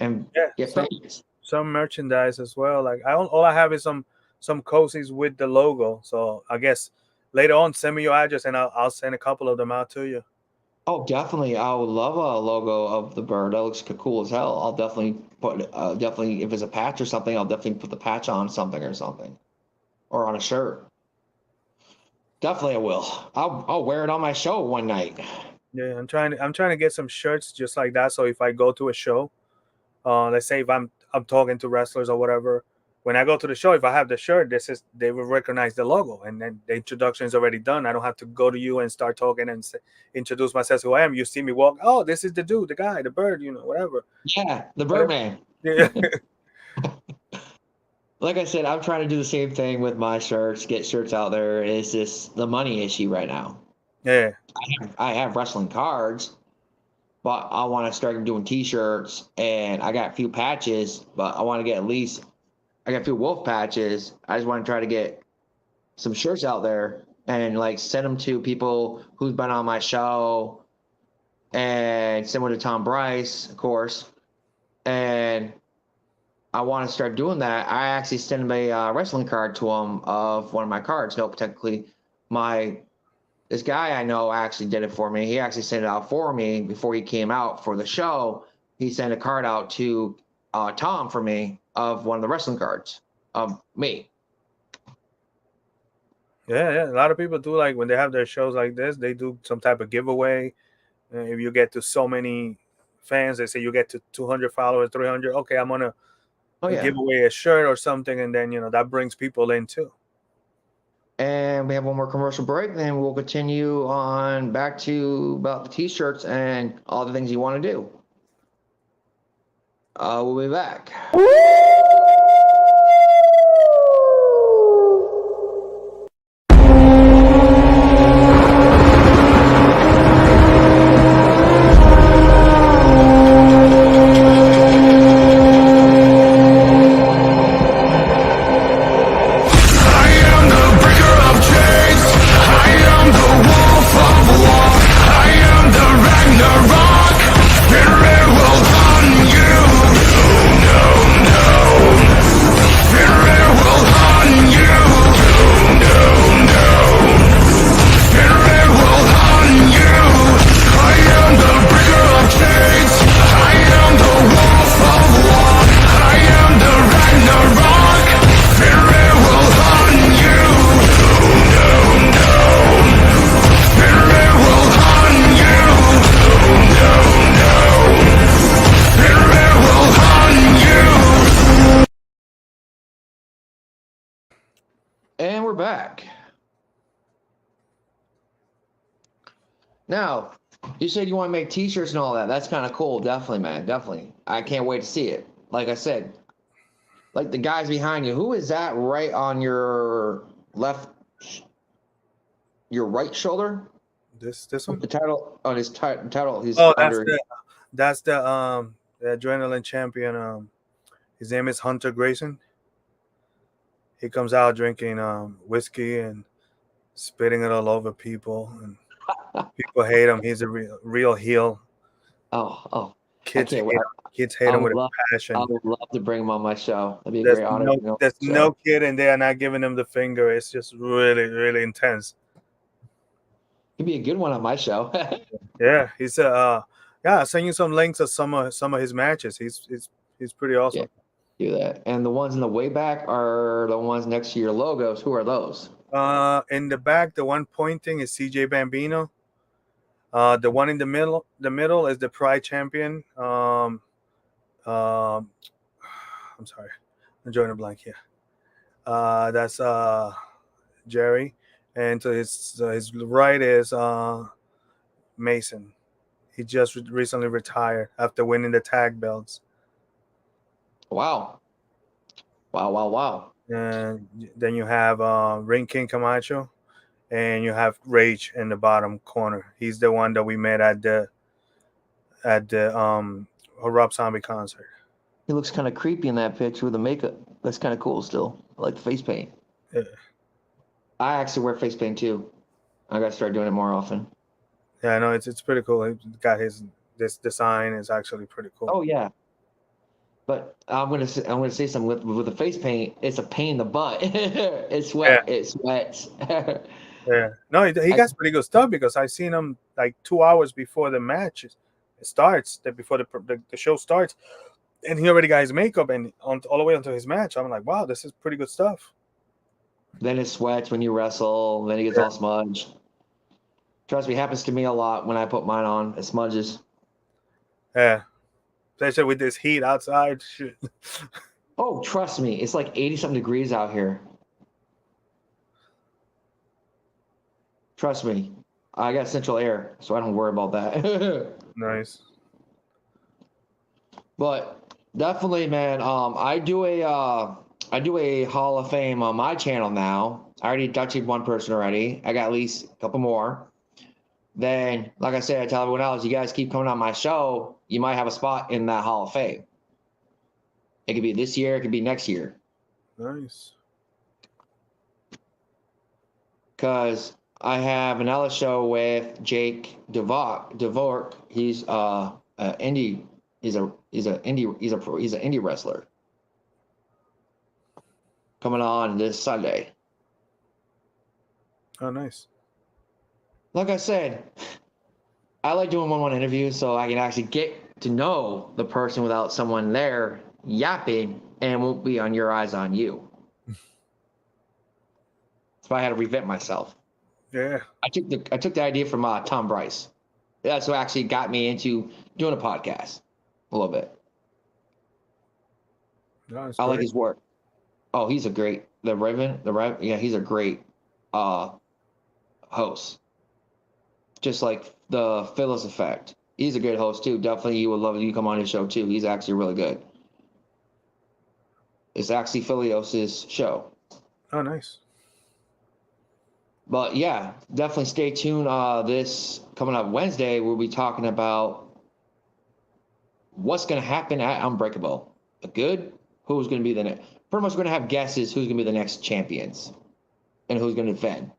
and get paid. Some merchandise as well. Like all I have is some cozies with the logo. So I guess later on, send me your address and I'll send a couple of them out to you. Oh, definitely. I would love a logo of the bird. That looks cool as hell. I'll definitely put if it's a patch or something, I'll definitely put the patch on something or on a shirt. Definitely, I will. I'll wear it on my show one night. Yeah, I'm trying to get some shirts just like that. So if I go to a show, let's say if I'm talking to wrestlers or whatever, when I go to the show, if I have the shirt, they will recognize the logo, and then the introduction is already done. I don't have to go to you and start talking and introduce myself who I am. You see me walk. Oh, this is the dude, the guy, the bird, whatever. Yeah, the Birdman. Yeah. Like I said, I'm trying to do the same thing with my shirts, get shirts out there. It's just the money issue right now. Yeah. I have wrestling cards, but I want to start doing T-shirts, and I got a few patches, but I want to get I got a few wolf patches. I just want to try to get some shirts out there and like send them to people who's been on my show, and similar to Tom Bryce, of course, and I want to start doing that. I actually sent him a wrestling card to him of one of my cards. No, technically, this guy I know actually did it for me. He actually sent it out for me before he came out for the show. He sent a card out to Tom for me of one of the wrestling cards of me. Yeah. A lot of people do, like when they have their shows like this, they do some type of giveaway. If you get to so many fans, they say you get to 200 followers, 300. Okay, I'm gonna give away a shirt or something, and then that brings people in too. And we have one more commercial break, then we'll continue on back to about the T-shirts and all the things you want to do. We'll be back. back. Now, you said you want to make T-shirts and all that. That's kind of cool. Definitely, man. Definitely. I can't wait to see it. Like I said, like the guys behind you. Who is that right on your left, your right shoulder? This one. The title on his title. He's That's under. the adrenaline champion. His name is Hunter Grayson. He comes out drinking whiskey and spitting it all over people, and people hate him. He's a real heel. Oh! Kids I can't hate wait. him. Kids hate him with a passion. I would love to bring him on my show. That'd be a There's great honor. there's no kid in there not giving him the finger. It's just really, really intense. He'd be a good one on my show. Yeah, he's I'll send you some links of some of his matches. He's pretty awesome. Yeah, do that. And the ones in the way back are the ones next to your logos. Who are those? In the back, the one pointing is CJ Bambino. The one in the middle is the Pride champion. I'm sorry, I'm drawing a blank here. That's Jerry, and to his right is Mason. He just recently retired after winning the tag belts. Wow. And then you have Ring King Camacho, and you have Rage in the bottom corner. He's the one that we met at the Rob Zombie concert. He looks kind of creepy in that picture with the makeup. That's kind of cool still. I like the face paint. Yeah. I actually wear face paint too. I gotta start doing it more often. Yeah, I know it's pretty cool. He got this design is actually pretty cool. Oh yeah. But I'm gonna say something with the face paint. It's a pain in the butt. It sweats. Yeah. No, he got pretty good stuff because I seen him like 2 hours before the match starts, before the show starts, and he already got his makeup and all the way until his match. I'm like, wow, this is pretty good stuff. Then it sweats when you wrestle. Then it gets all smudged. Trust me, it happens to me a lot when I put mine on. It smudges. Yeah. Especially with this heat outside. Shit. Oh, trust me. It's like 80-something degrees out here. Trust me. I got central air, so I don't worry about that. Nice. But definitely, man, I do a Hall of Fame on my channel now. I already inducted one person already. I got at least a couple more. Then, like I said, I tell everyone else, you guys keep coming on my show, you might have a spot in that Hall of Fame. It could be this year, it could be next year. Nice. Because I have another show with Jake Dvork. He's indie. He's an indie wrestler. Coming on this Sunday. Oh, nice. Like I said, I like doing one-on-one interviews so I can actually get to know the person without someone there yapping and won't be on your eyes on you. So I had to reinvent myself. Yeah. I took the idea from Tom Bryce. That's what actually got me into doing a podcast a little bit. No, I like his work. Oh, he's a great he's a great host. Just like the Phyllis Effect. He's a good host too. Definitely, he would love you to come on his show too. He's actually really good. It's actually Philios's show. Oh, nice. But yeah, definitely stay tuned. This coming up Wednesday, we'll be talking about what's going to happen at Unbreakable. Who's going to be the next? Pretty much, we're going to have guesses who's going to be the next champions and who's going to defend.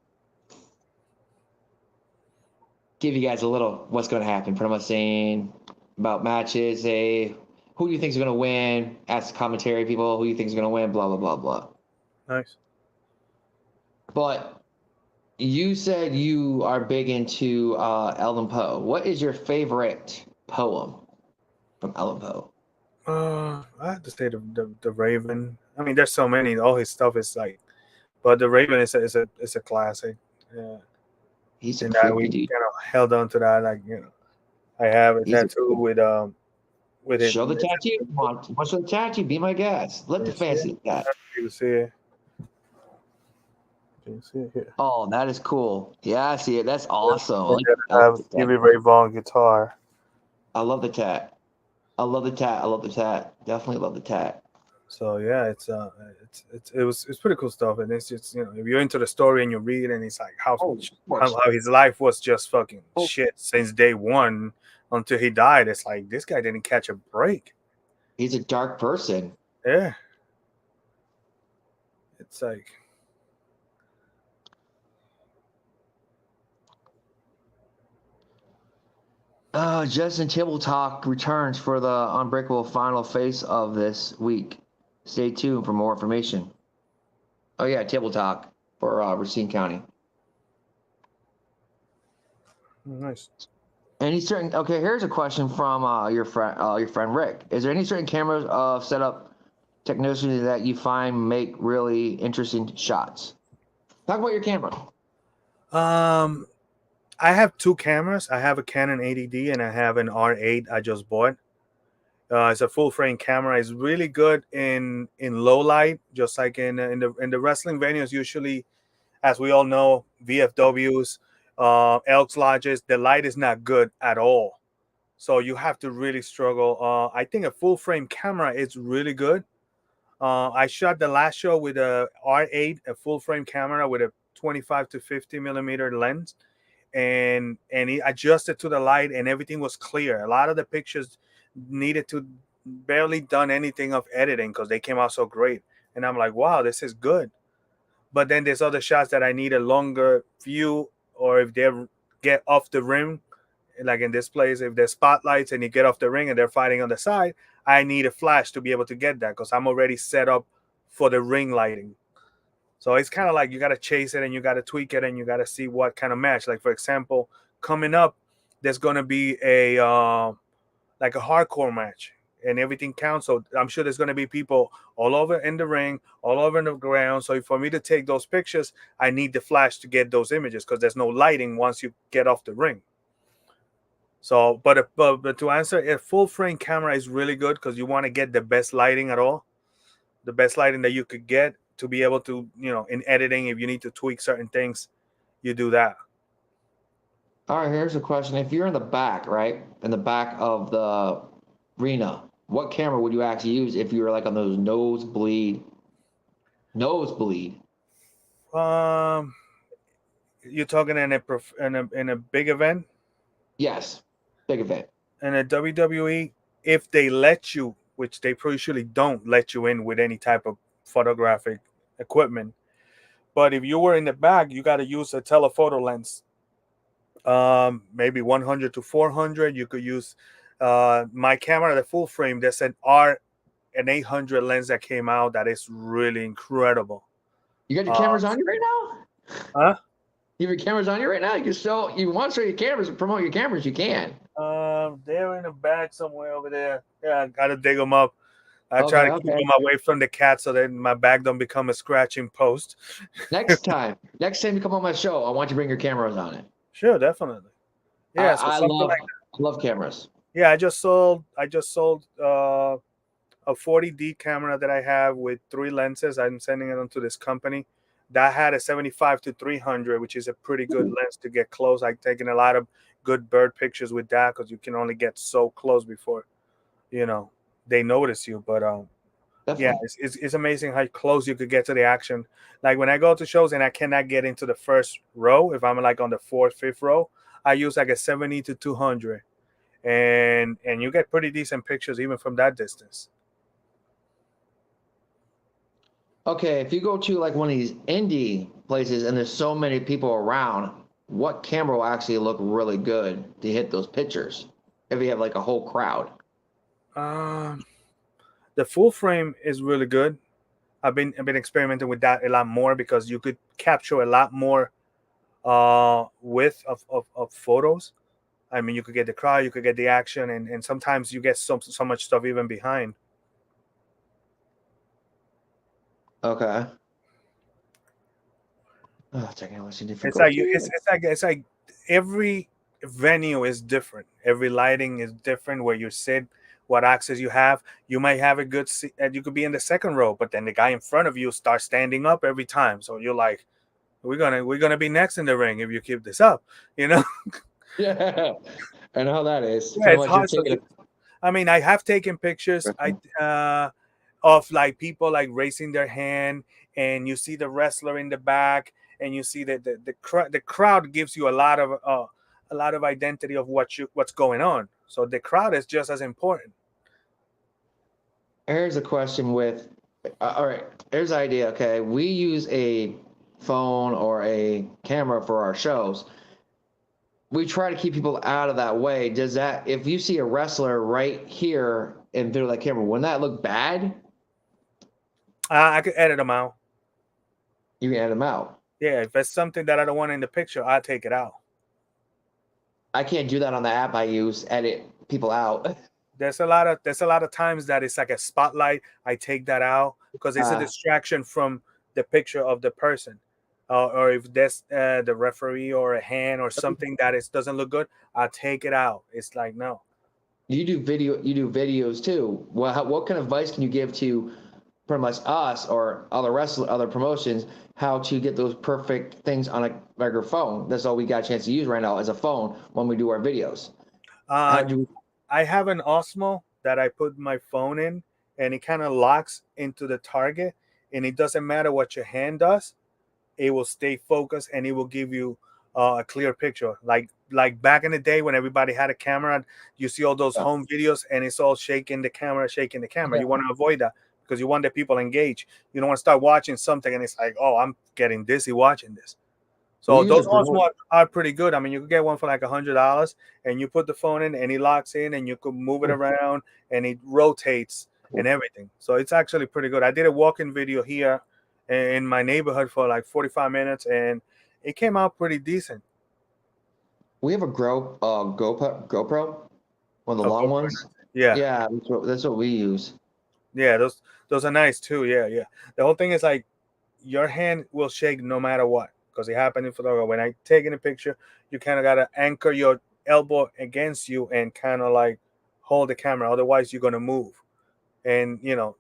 Give you guys a little what's going to happen. Pretty much saying about matches, who do you think is going to win? Ask the commentary people who you think is going to win. Blah blah blah blah. Nice. But you said you are big into Allan Poe. What is your favorite poem from Allan Poe? I have to say the Raven. I mean, there's so many. All his stuff is like, but the Raven is a classic. Yeah. He's a and creepy dude. Held on to that, like, I have a tattoo with it. Show the tattoo. Come on, what's the tattoo? Be my guest. Let the fans see that. You see it. Can you see it here? Oh, that is cool. Yeah, I see it. That's awesome. I have Stevie Ray Vaughan guitar. I love the tat. I love the tat. I love the tat. Definitely love the tat. So yeah, it's pretty cool stuff, and it's just if you're into the story and you read, and it's like how his life was just fucking shit since day one until he died. It's like this guy didn't catch a break. He's a dark person. Yeah, it's like. Justin Table Talk returns for the Unbreakable final face of this week. Stay tuned for more information. Oh yeah, Table Talk for Racine County. Nice. Any certain? Okay, here's a question from your friend Rick. Is there any certain cameras setup technology that you find make really interesting shots? Talk about your camera. I have two cameras. I have a Canon 80D and I have an R8 I just bought. It's a full frame camera. It's really good in low light, just like in the wrestling venues. Usually, as we all know, VFWs, Elks Lodges, the light is not good at all. So you have to really struggle. I think a full frame camera is really good. I shot the last show with a R8, a full frame camera with a 25 to 50 millimeter lens, and it adjusted to the light, and everything was clear. A lot of the pictures needed to barely done anything of editing because they came out so great. And I'm like, wow, this is good. But then there's other shots that I need a longer view, or if they get off the rim, like in this place, if there's spotlights and you get off the ring and they're fighting on the side, I need a flash to be able to get that because I'm already set up for the ring lighting. So it's kind of like you got to chase it and you got to tweak it and you got to see what kind of match. Like, for example, coming up, there's going to be a like a hardcore match and everything counts. So I'm sure there's going to be people all over in the ring, all over in the ground. So for me to take those pictures, I need the flash to get those images because there's no lighting once you get off the ring. So, but to answer, a full frame camera is really good because you want to get the best lighting at all, the best lighting that you could get to be able to, in editing, if you need to tweak certain things, you do that. All right, here's a question. If you're in the back, right, in the back of the arena, what camera would you actually use if you were like on those nosebleed? You're talking in a big event? Yes, big event. In a WWE, if they let you, which they usually don't let you in with any type of photographic equipment, but if you were in the back, you got to use a telephoto lens. Maybe 100 to 400. You could use my camera, the full frame. There's an 800 lens that came out that is really incredible. You got your cameras on you right now? Huh? You have your cameras on you right now? You can show. You want to show your cameras and promote your cameras? You can. They're in a bag somewhere over there. Yeah, I gotta dig them up. I try to keep them away from the cat so that my bag don't become a scratching post. Next time you come on my show, I want you to bring your cameras on it. Sure, definitely. Yeah, I love cameras. Yeah, I just sold a 40D camera that I have with 3 lenses. I'm sending it on to this company that had a 75 to 300, which is a pretty good lens to get close. I've taken a lot of good bird pictures with that because you can only get so close before, they notice you. But yeah, it's amazing how close you could get to the action. Like when I go to shows and I cannot get into the first row, if I'm like on the 4th, 5th row, I use like a 70 to 200, and you get pretty decent pictures even from that distance. Okay, if you go to like one of these indie places and there's so many people around, what camera will actually look really good to hit those pictures if you have like a whole crowd? The full frame is really good. I've been experimenting with that a lot more because you could capture a lot more width of photos. I mean, you could get the crowd, you could get the action, and sometimes you get so much stuff even behind. Okay. Oh, technology different. It's like every venue is different. Every lighting is different. Where you sit, what access you have. You might have a good seat, and you could be in the second row, but then the guy in front of you starts standing up every time. So you're like, We're gonna be next in the ring if you keep this up. You know. Yeah, I know how that is. Yeah, Pretty it's much, you're hard. So taking I mean, I have taken pictures. Of like people like raising their hand, and you see the wrestler in the back, and you see that the crowd gives you a lot of identity of what's going on. So the crowd is just as important. Here's a question with, all right, here's the idea. Okay, we use a phone or a camera for our shows. We try to keep people out of that way. Does that, if you see a wrestler right here and through that camera, wouldn't that look bad? I could edit them out. You can edit them out. Yeah, if it's something that I don't want in the picture, I'll take it out. I can't do that on the app I use, edit people out. There's a lot of times that it's like a spotlight. I take that out because it's a distraction from the picture of the person. Or if there's the referee or a hand or something that doesn't look good, I'll take it out. It's like, no. You do videos too. Well, what kind of advice can you give to pretty much us or other promotions, how to get those perfect things on a regular phone? That's all we got a chance to use right now as a phone when we do our videos. How do I have an Osmo that I put my phone in, and it kind of locks into the target, and it doesn't matter what your hand does, it will stay focused, and it will give you a clear picture. Like back in the day when everybody had a camera, you see all those home videos, and it's all shaking the camera, shaking the camera. Yeah. You want to avoid that because you want the people engaged. You don't want to start watching something, and it's like, oh, I'm getting dizzy watching this. So those Osmo are pretty good. I mean, you could get one for like $100, and you put the phone in, and it locks in, and you could move it around, and it rotates and everything. So it's actually pretty good. I did a walking video here in my neighborhood for like 45 minutes, and it came out pretty decent. We have a GoPro, one of the long ones. Yeah, Yeah, that's what we use. yeah, those are nice too. Yeah, yeah. The whole thing is like your hand will shake no matter what because it happened in photography. When I taking a picture, you kind of gotta anchor your elbow against you and kind of like hold the camera. Otherwise, you're gonna move, and you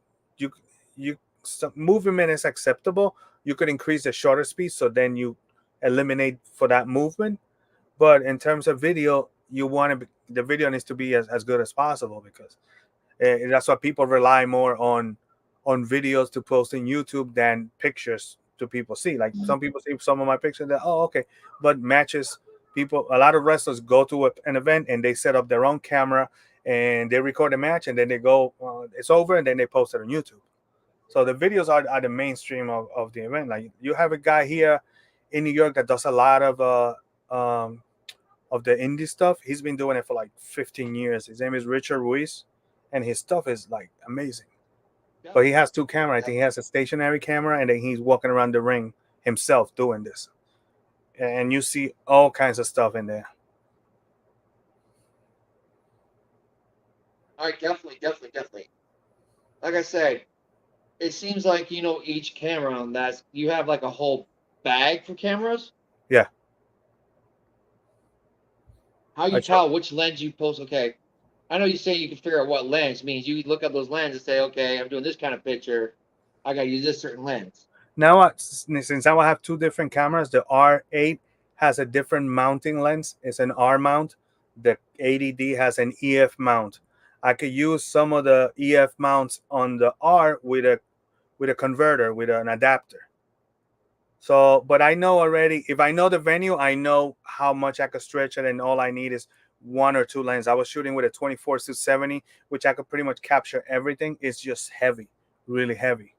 some movement is acceptable. You could increase the shutter speed, so then you eliminate for that movement. But in terms of video, the video needs to be as good as possible because that's why people rely more on videos to post in YouTube than pictures to people see. Like some people see some of my pictures that, oh, okay, but matches people. A lot of wrestlers go to an event and they set up their own camera and they record a match and then they go, it's over, and then they post it on YouTube. So the videos are the mainstream of the event. Like you have a guy here in New York that does a lot of the indie stuff. He's been doing it for like 15 years. His name is Richard Ruiz, and his stuff is like amazing. But he has two cameras. I think he has a stationary camera, and then he's walking around the ring himself doing this. And you see all kinds of stuff in there. All right, definitely. Like I said, it seems like each camera on that you have like a whole bag for cameras. Yeah. How you tell which lens you post? Okay, I know you say you can figure out what lens means. You look at those lenses and say, okay, I'm doing this kind of picture. I got to use this certain lens. Now, since I will have two different cameras, the R8 has a different mounting lens. It's an R mount. The 80D has an EF mount. I could use some of the EF mounts on the R with a converter, with an adapter. So, but I know already, if I know the venue, I know how much I could stretch it, and all I need is one or two lenses. I was shooting with a 24-70, which I could pretty much capture everything. It's just heavy, really heavy.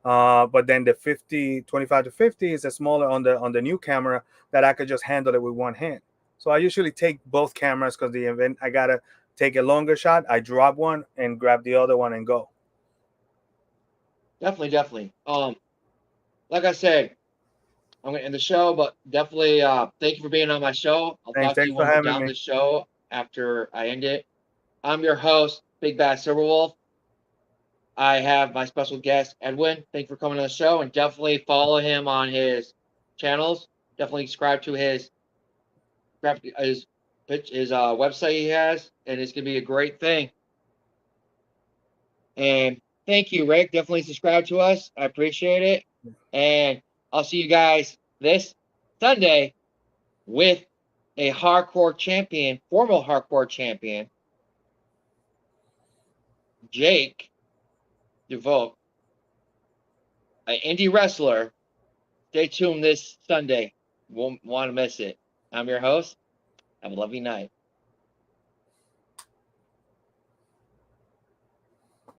But then the 25-50 is a smaller on the new camera that I could just handle it with one hand. So I usually take both cameras because the event I gotta take a longer shot. I drop one and grab the other one and go. Definitely. Like I said, I'm gonna end the show, but definitely thank you for being on my show. I'll talk to you when we're done the show after I end it. I'm your host, Big Bad Silverwolf. I have my special guest, Edwin. Thank you for coming on the show, and definitely follow him on his channels. Definitely subscribe to his website he has, and it's gonna be a great thing. And thank you, Rick. Definitely subscribe to us. I appreciate it. And I'll see you guys this Sunday with a hardcore champion, former hardcore champion, Jake DeVoe, an indie wrestler. Stay tuned this Sunday. Won't want to miss it. I'm your host. Have a lovely night.